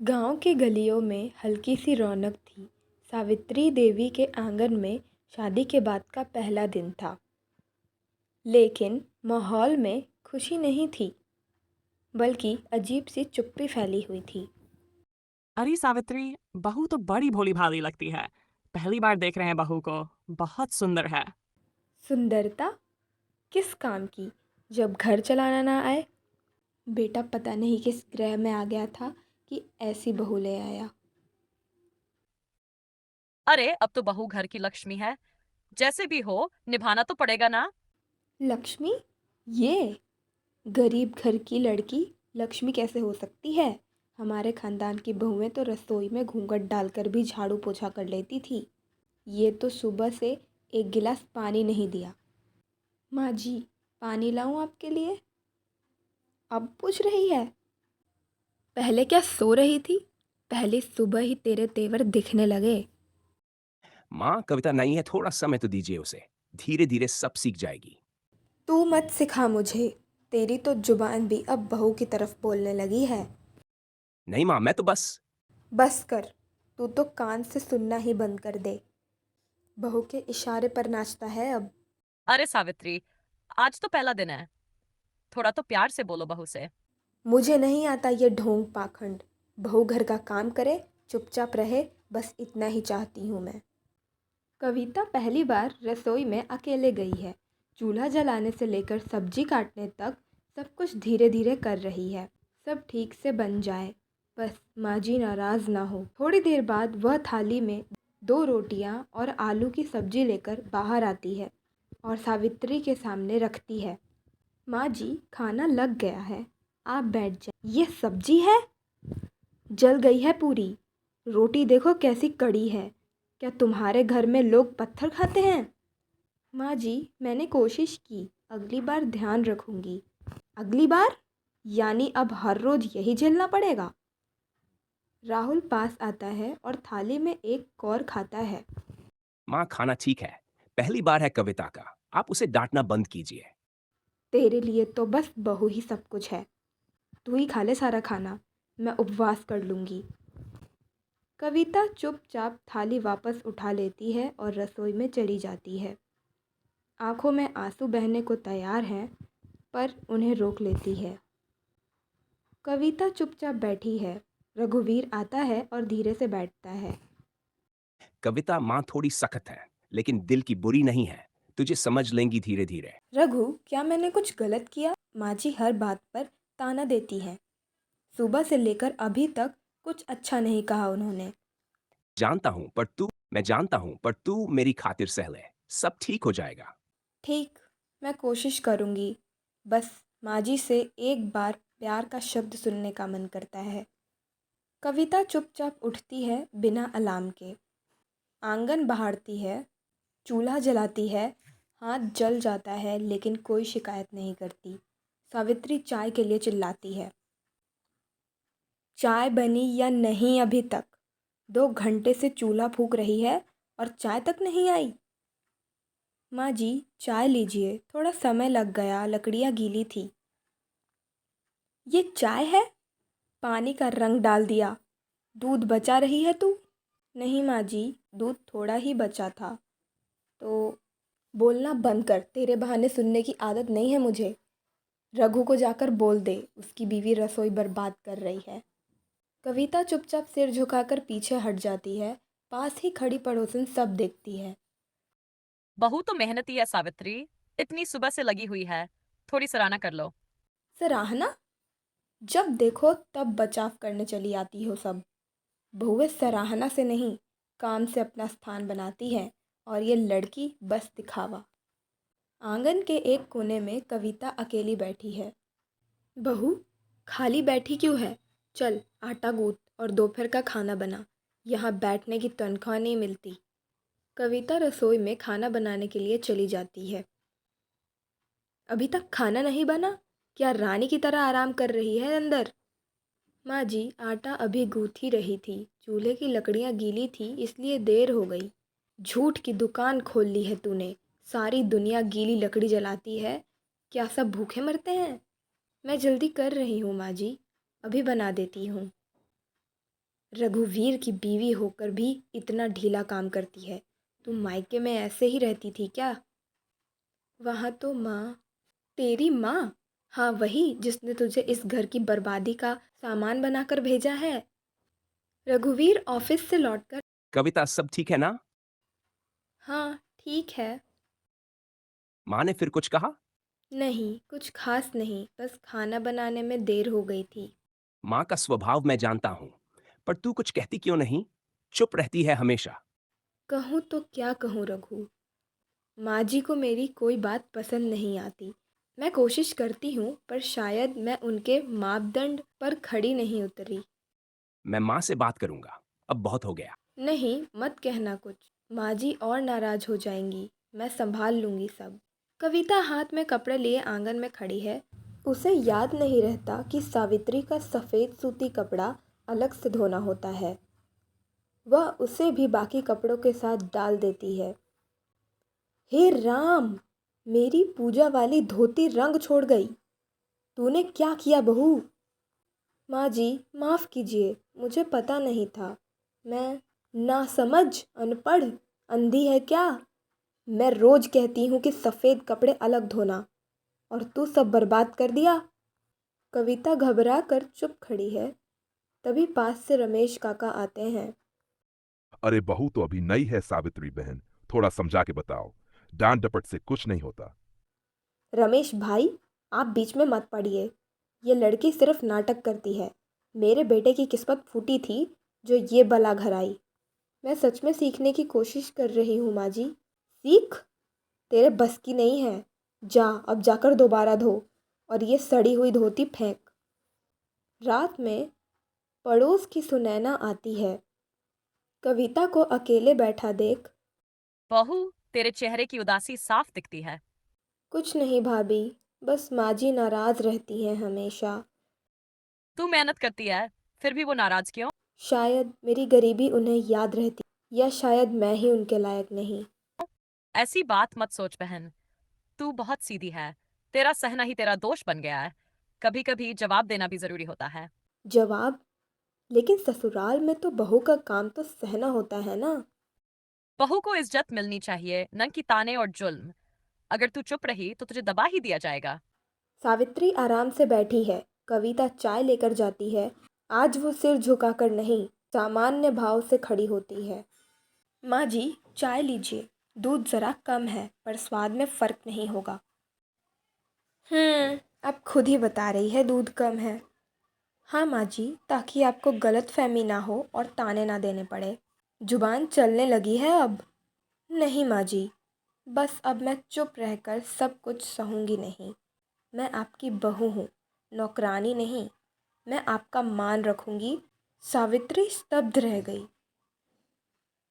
गांव की गलियों में हल्की सी रौनक थी। सावित्री देवी के आंगन में शादी के बाद का पहला दिन था, लेकिन माहौल में खुशी नहीं थी, बल्कि अजीब सी चुप्पी फैली हुई थी। अरे सावित्री, बहू तो बड़ी भोली भाली लगती है। पहली बार देख रहे हैं बहू को। बहुत सुंदर है। सुंदरता किस काम की, जब घर चलाना ना आए। बेटा पता नहीं किस ग्रह में आ गया था कि ऐसी बहू ले आया। अरे अब तो बहू घर की लक्ष्मी है। जैसे भी हो निभाना तो पड़ेगा ना। लक्ष्मी? ये गरीब घर की लड़की लक्ष्मी कैसे हो सकती है? हमारे खानदान की बहुएं तो रसोई में घूंघट डालकर भी झाड़ू पोछा कर लेती थी। ये तो सुबह से एक गिलास पानी नहीं दिया। माँ जी, पानी लाऊं आपके लिए? अब पूछ रही है। पहले क्या सो रही थी? पहले सुबह ही तेरे तेवर दिखने लगे। माँ, कविता नहीं है, थोड़ा समय तो दीजिए उसे। धीरे धीरे सब सीख जाएगी। तू मत सिखा मुझे। तेरी तो जुबान भी अब बहू की तरफ बोलने लगी है। नहीं माँ, मैं तो बस। बस कर। तू तो कान से सुनना ही बंद कर दे। बहू के इशारे पर नाचता है अब। अरे सावित्री, आज तो पहला दिन है। थोड़ा तो प्यार से बोलो बहू से। मुझे नहीं आता ये ढोंग पाखंड। बहू घर का काम करे, चुपचाप रहे, बस इतना ही चाहती हूँ मैं। कविता पहली बार रसोई में अकेले गई है। चूल्हा जलाने से लेकर सब्जी काटने तक सब कुछ धीरे धीरे कर रही है। सब ठीक से बन जाए, बस माँ जी नाराज़ ना हो। थोड़ी देर बाद वह थाली में 2 रोटियाँ और आलू की सब्जी लेकर बाहर आती है और सावित्री के सामने रखती है। माँ जी, खाना लग गया है, आप बैठ जाए। ये सब्जी है? जल गई है पूरी। रोटी देखो कैसी कड़ी है। क्या तुम्हारे घर में लोग पत्थर खाते हैं? माँ जी, मैंने कोशिश की, अगली बार ध्यान रखूंगी। अगली बार? यानी अब हर रोज यही झेलना पड़ेगा। राहुल पास आता है और थाली में एक कौर खाता है। माँ, खाना ठीक है। पहली बार है कविता का। आप उसे डांटना बंद कीजिए। तेरे लिए तो बस बहू ही सब कुछ है। तू ही खा ले सारा खाना, मैं उपवास कर लूँगी। कविता चुपचाप थाली वापस उठा लेती है और रसोई में चली जाती है। आंखों में आंसू बहने को तैयार हैं, पर उन्हें रोक लेती है। कविता चुपचाप बैठी है। रघुवीर आता है और धीरे से बैठता है। कविता, माँ थोड़ी सख्त है, लेकिन दिल की बुरी नहीं है। तुझे समझ लेंगी धीरे धीरे। रघु, क्या मैंने कुछ गलत किया? माँ जी हर बात पर ताना देती हैं। सुबह से लेकर अभी तक कुछ अच्छा नहीं कहा उन्होंने। मैं जानता हूँ, पर तू मेरी खातिर सह ले। सब ठीक हो जाएगा। ठीक, मैं कोशिश करूँगी। बस माँ जी से एक बार प्यार का शब्द सुनने का मन करता है। कविता चुपचाप उठती है बिना अलार्म के। आंगन बहारती है, चूल्हा जलाती है। हाथ जल जाता है लेकिन कोई शिकायत नहीं करती। सावित्री चाय के लिए चिल्लाती है। चाय बनी या नहीं अभी तक? 2 घंटे से चूल्हा फूंक रही है और चाय तक नहीं आई। माँ जी, चाय लीजिए, थोड़ा समय लग गया, लकड़ियाँ गीली थी। ये चाय है? पानी का रंग डाल दिया। दूध बचा रही है तू? नहीं माँ जी, दूध थोड़ा ही बचा था। तो बोलना बंद कर, तेरे बहाने सुनने की आदत नहीं है मुझे। रघु को जाकर बोल दे, उसकी बीवी रसोई बर्बाद कर रही है। कविता चुपचाप सिर झुकाकर पीछे हट जाती है। पास ही खड़ी पड़ोसन सब देखती है। बहू तो मेहनती है सावित्री। इतनी सुबह से लगी हुई है। थोड़ी सराहना कर लो। सराहना? जब देखो तब बचाव करने चली आती हो सब। बहुएं सराहना से नहीं, काम से अपना स्थान बनाती हैं, और ये लड़की बस दिखावा। आंगन के एक कोने में कविता अकेली बैठी है। बहू, खाली बैठी क्यों है? चल आटा गूंथ और दोपहर का खाना बना। यहाँ बैठने की तनख्वाह नहीं मिलती। कविता रसोई में खाना बनाने के लिए चली जाती है। अभी तक खाना नहीं बना? क्या रानी की तरह आराम कर रही है अंदर? माँ जी, आटा अभी गूँथ ही रही थी। चूल्हे की लकड़ियाँ गीली थी, इसलिए देर हो गई। झूठ की दुकान खोल ली है तूने। सारी दुनिया गीली लकड़ी जलाती है, क्या सब भूखे मरते हैं? मैं जल्दी कर रही हूँ माँ जी, अभी बना देती हूँ। रघुवीर की बीवी होकर भी इतना ढीला काम करती है। तुम मायके में ऐसे ही रहती थी क्या? वहाँ तो माँ। तेरी माँ? हाँ, वही जिसने तुझे इस घर की बर्बादी का सामान बनाकर भेजा है। रघुवीर ऑफिस से लौटकर, कविता, सब ठीक है ना? हाँ ठीक है। माँ ने फिर कुछ कहा? नहीं, कुछ खास नहीं, बस खाना बनाने में देर हो गई थी। माँ का स्वभाव मैं जानता हूँ, पर तू कुछ कहती क्यों नहीं? चुप रहती है हमेशा। कहूँ तो क्या कहूँ रघु, माँ जी को मेरी कोई बात पसंद नहीं आती। मैं कोशिश करती हूँ पर शायद मैं उनके मापदंड पर खड़ी नहीं उतरी। मैं माँ से बात करूंगा। अब बहुत हो गया। नहीं, मत कहना कुछ। माँ जी और नाराज हो जाएंगी। मैं संभाल लूँगी सब। कविता हाथ में कपड़े लिए आंगन में खड़ी है। उसे याद नहीं रहता कि सावित्री का सफ़ेद सूती कपड़ा अलग से धोना होता है। वह उसे भी बाकी कपड़ों के साथ डाल देती है। हे राम! मेरी पूजा वाली धोती रंग छोड़ गई। तूने क्या किया बहू? माँ जी, माफ़ कीजिए, मुझे पता नहीं था। मैं नासमझ, अनपढ़, अंधी है क्या? मैं रोज़ कहती हूँ कि सफ़ेद कपड़े अलग धोना, और तू सब बर्बाद कर दिया। कविता घबरा कर चुप खड़ी है। तभी पास से रमेश काका आते हैं। अरे बहू तो अभी नई है सावित्री बहन, थोड़ा समझा के बताओ। डांट डपट से कुछ नहीं होता। रमेश भाई, आप बीच में मत पड़िए। ये लड़की सिर्फ नाटक करती है। मेरे बेटे की किस्मत फूटी थी जो ये बला घर आई। मैं सच में सीखने की कोशिश कर रही हूँ माँ जी। सीख? तेरे बस की नहीं है। जा, अब जाकर दोबारा धो, और ये सड़ी हुई धोती फेंक। रात में पड़ोस की सुनैना आती है। कविता को अकेले बैठा देख, बहू, तेरे चेहरे की उदासी साफ दिखती है। कुछ नहीं भाभी, बस माँ जी नाराज़ रहती हैं हमेशा। तू मेहनत करती है, फिर भी वो नाराज क्यों? शायद मेरी गरीबी उन्हें याद रहती, या शायद मैं ही उनके लायक नहीं। ऐसी बात मत सोच बहन। तू बहुत सीधी है। तेरा सहना ही तेरा दोष बन गया है। कभी कभी जवाब देना भी जरूरी होता है। जवाब? लेकिन ससुराल में तो बहू का काम तो सहना होता है ना। बहू को इज्जत मिलनी चाहिए, न कि ताने और जुल्म। अगर तू चुप रही तो तुझे दबा ही दिया जाएगा। सावित्री आराम से बैठी है। कविता चाय लेकर जाती है। आज वो सिर झुकाकर नहीं, सामान्य भाव से खड़ी होती है। माँ जी, चाय लीजिए। दूध ज़रा कम है, पर स्वाद में फ़र्क नहीं होगा। अब खुद ही बता रही है दूध कम है। हाँ माँ जी, ताकि आपको गलतफहमी ना हो और ताने ना देने पड़े। जुबान चलने लगी है अब। नहीं माँ जी, बस अब मैं चुप रहकर सब कुछ सहूँगी नहीं। मैं आपकी बहू हूँ, नौकरानी नहीं। मैं आपका मान रखूँगी। सावित्री स्तब्ध रह गई।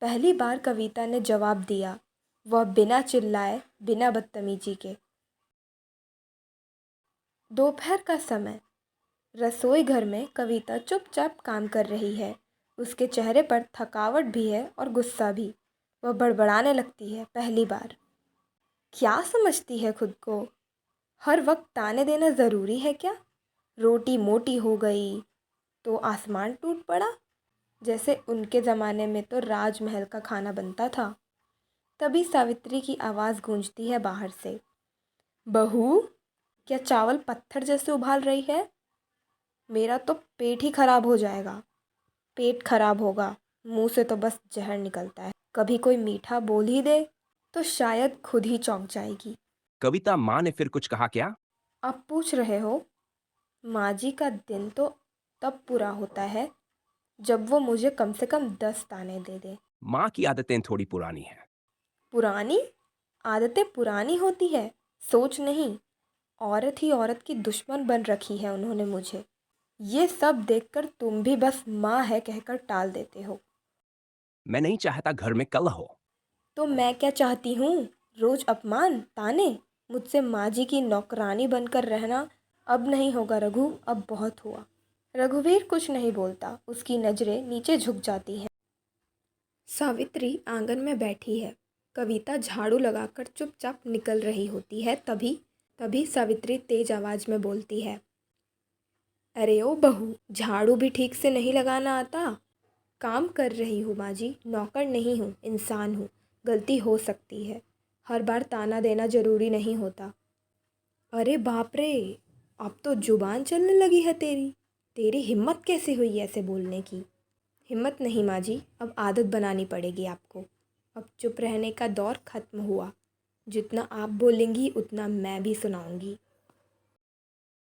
पहली बार कविता ने जवाब दिया, वह बिना चिल्लाए, बिना बदतमीजी के। दोपहर का समय। रसोई घर में कविता चुपचाप काम कर रही है। उसके चेहरे पर थकावट भी है और गुस्सा भी। वह बड़बड़ाने लगती है। पहली बार। क्या समझती है खुद को? हर वक्त ताने देना ज़रूरी है क्या? रोटी मोटी हो गई तो आसमान टूट पड़ा, जैसे उनके ज़माने में तो राजमहल का खाना बनता था। तभी सावित्री की आवाज़ गूंजती है बाहर से। बहू, क्या चावल पत्थर जैसे उबाल रही है? मेरा तो पेट ही खराब हो जाएगा। पेट खराब होगा, मुंह से तो बस जहर निकलता है। कभी कोई मीठा बोल ही दे तो शायद खुद ही चौंक जाएगी। कविता, माँ ने फिर कुछ कहा क्या? आप पूछ रहे हो? माँ जी का दिन तो तब पूरा होता है जब वो मुझे कम से कम 10 ताने दे दे। माँ की आदतें थोड़ी पुरानी हैं। पुरानी? आदतें पुरानी होती है? सोच नहीं। औरत ही औरत की दुश्मन बन रखी है उन्होंने मुझे। ये सब देखकर तुम भी बस माँ है कहकर टाल देते हो। मैं नहीं चाहता घर में कलह हो। तो मैं क्या चाहती हूँ? रोज अपमान, ताने? मुझसे माँ जी की नौकरानी बनकर रहना अब नहीं होगा रघु, अब बहुत हुआ। रघुवीर कुछ नहीं बोलता। उसकी नज़रें नीचे झुक जाती हैं। सावित्री आंगन में बैठी है। कविता झाड़ू लगाकर चुपचाप निकल रही होती है। तभी तभी सावित्री तेज आवाज में बोलती है, अरे ओ बहू, झाड़ू भी ठीक से नहीं लगाना आता? काम कर रही हूँ माँ जी, नौकर नहीं हूँ, इंसान हूँ। गलती हो सकती है। हर बार ताना देना ज़रूरी नहीं होता। अरे बाप रे, अब तो जुबान चलने लगी है तेरी। तेरी हिम्मत कैसे हुई ऐसे बोलने की? हिम्मत नहीं माँ जी, अब आदत बनानी पड़ेगी आपको। अब चुप रहने का दौर ख़त्म हुआ। जितना आप बोलेंगी उतना मैं भी सुनाऊंगी।